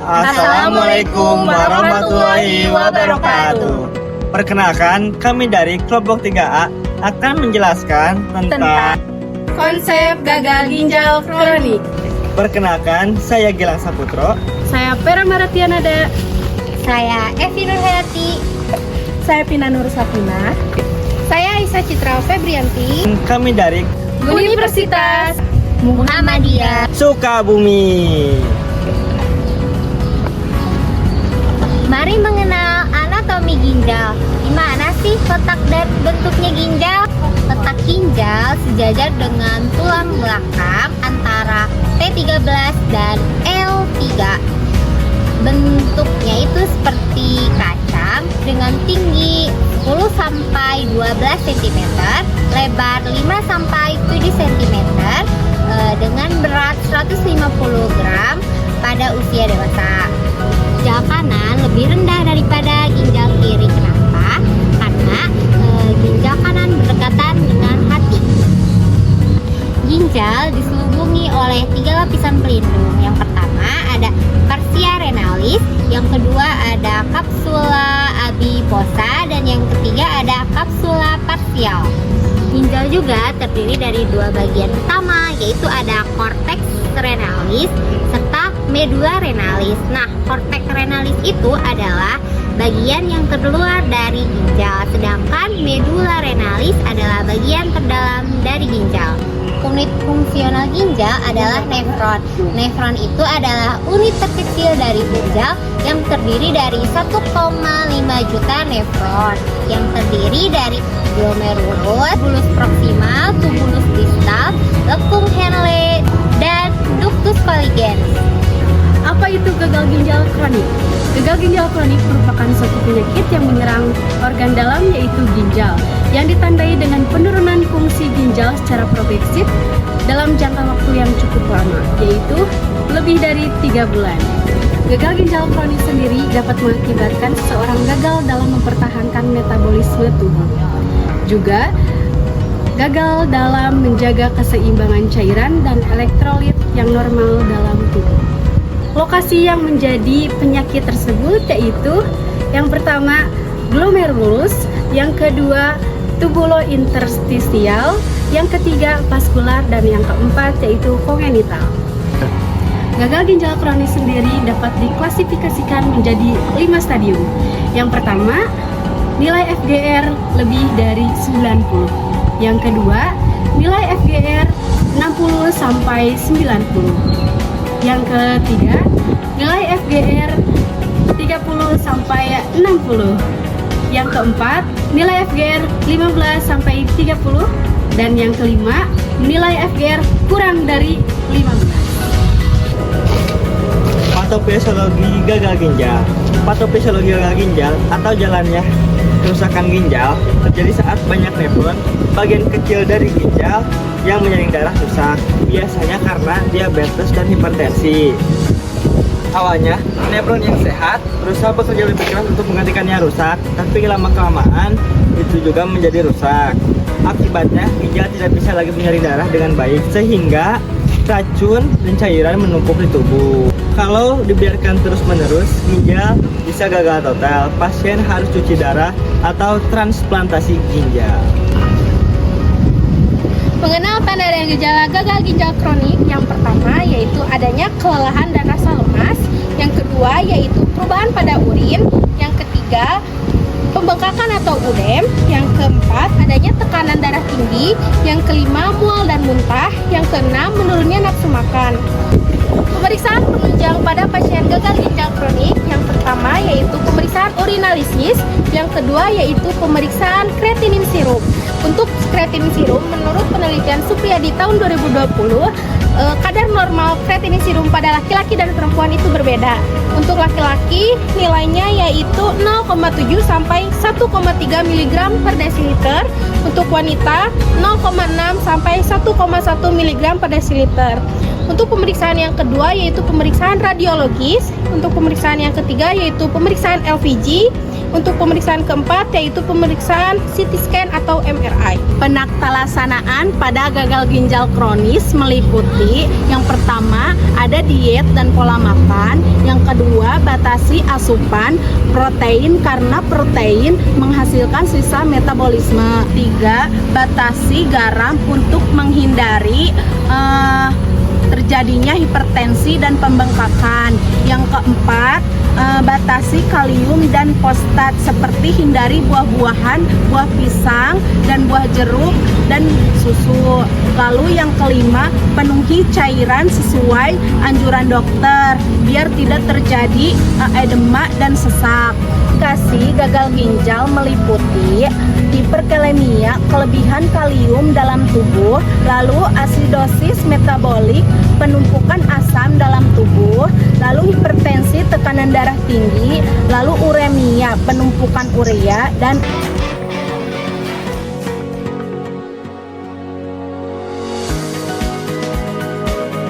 Assalamualaikum warahmatullahi wabarakatuh. Perkenalkan, kami dari kelompok 3A akan menjelaskan tentang konsep gagal ginjal kronik. Perkenalkan, saya Gilang Saputro. Saya Pera Maratianada. Saya Evi Nurhayati. Saya Pina Nur Sapina. Saya Aisyah Citra Febrianti. Kami dari Universitas Muhammadiyah Sukabumi. Mari mengenal anatomi ginjal. Gimana sih kotak dan bentuknya ginjal? Kotak ginjal sejajar dengan tulang belakang antara T13 dan L3. Bentuknya itu seperti kacang dengan tinggi 10-12 cm, lebar 5-7 cm, dengan berat 150 gram pada usia dewasa. Ginjal kanan lebih rendah daripada ginjal kiri. Kenapa? Karena ginjal kanan berdekatan dengan hati. Ginjal diselubungi oleh 3 lapisan pelindung. Yang pertama ada fascia renalis, yang kedua ada capsula adiposa, dan yang ketiga ada capsula partial. Ginjal juga terdiri dari 2 bagian utama, yaitu ada cortex renalis serta medulla renalis. Nah, cortex renalis itu adalah bagian yang terluar dari ginjal, sedangkan medulla renalis adalah bagian terdalam dari ginjal. Unit fungsional ginjal adalah nefron. Nefron itu adalah unit terkecil dari ginjal yang terdiri dari 1,5 juta nefron, yang terdiri dari glomerulus, bulus proximal, tubulus distal, lekung Henle, dan ductus colligens. Apa itu gagal ginjal kronik? Gagal ginjal kronik merupakan suatu penyakit yang menyerang organ dalam, yaitu ginjal, yang ditandai dengan penurunan fungsi ginjal secara progresif dalam jangka waktu yang cukup lama, yaitu lebih dari 3 bulan. Gagal ginjal kronik sendiri dapat mengakibatkan seseorang gagal dalam mempertahankan metabolisme tubuh. Juga gagal dalam menjaga keseimbangan cairan dan elektrolit yang normal dalam tubuh. Lokasi yang menjadi penyakit tersebut yaitu yang pertama glomerulus, yang kedua tubulointerstisial, yang ketiga vaskular, dan yang keempat yaitu kongenital. Gagal ginjal kronis sendiri dapat diklasifikasikan menjadi 5 stadium. Yang pertama, nilai FGR lebih dari 90. Yang kedua, nilai FGR 60 sampai 90. Yang ketiga, nilai FGR 30 sampai 60. Yang keempat, nilai FGR 15 sampai 30, dan yang kelima, nilai FGR kurang dari 15. Patofisiologi gagal ginjal. Patofisiologi gagal ginjal atau jalannya kerusakan ginjal terjadi saat banyak nefron bagian kecil dari ginjal yang menyaring darah rusak, biasanya karena diabetes dan hipertensi. Awalnya, nefron yang sehat berusaha bekerja lebih keras untuk menggantikan yang rusak, tapi lama-kelamaan itu juga menjadi rusak. Akibatnya, ginjal tidak bisa lagi menyaring darah dengan baik, sehingga racun dan cairan menumpuk di tubuh. Kalau dibiarkan terus-menerus, ginjal bisa gagal total. Pasien harus cuci darah atau transplantasi ginjal. Mengenal tanda dan gejala gagal ginjal kronik, yang pertama yaitu adanya kelelahan dan rasa lemas, yang kedua yaitu perubahan pada urin, yang ketiga pembengkakan atau udem, yang keempat adanya tekanan darah tinggi, yang kelima mual dan muntah, yang keenam menurunnya nafsu makan. Pemeriksaan penunjang pada pasien gagal ginjal kronik, yang pertama yaitu pemeriksaan urinalisis, yang kedua yaitu pemeriksaan kreatinin serum. Untuk kreatinin serum, menurut penelitian Supriyadi tahun 2020, kadar normal kreatinin serum pada laki-laki dan perempuan itu berbeda. Untuk laki-laki nilainya yaitu 0,7 sampai 1,3 mg per desiliter. Untuk wanita 0,6 sampai 1,1 mg per desiliter. Untuk pemeriksaan yang kedua yaitu pemeriksaan radiologis. Untuk pemeriksaan yang ketiga yaitu pemeriksaan LVG. Untuk pemeriksaan keempat yaitu pemeriksaan CT scan atau MRI. Penaktalansanaan pada gagal ginjal kronis meliputi yang pertama ada diet dan pola makan, yang kedua batasi asupan protein karena protein menghasilkan sisa metabolisme, tiga batasi garam untuk menghindari terjadinya hipertensi dan pembengkakan. Yang keempat, batasi kalium dan fosfat seperti hindari buah-buahan, buah pisang dan buah jeruk dan susu. Lalu yang kelima, penuhi cairan sesuai anjuran dokter biar tidak terjadi edema dan sesak. Indikasi gagal ginjal meliputi hiperkalemia, kelebihan kalium dalam tubuh, lalu asidosis metabolik, penumpukan asam dalam tubuh, lalu hipertensi, tekanan darah tinggi, lalu uremia, penumpukan urea, dan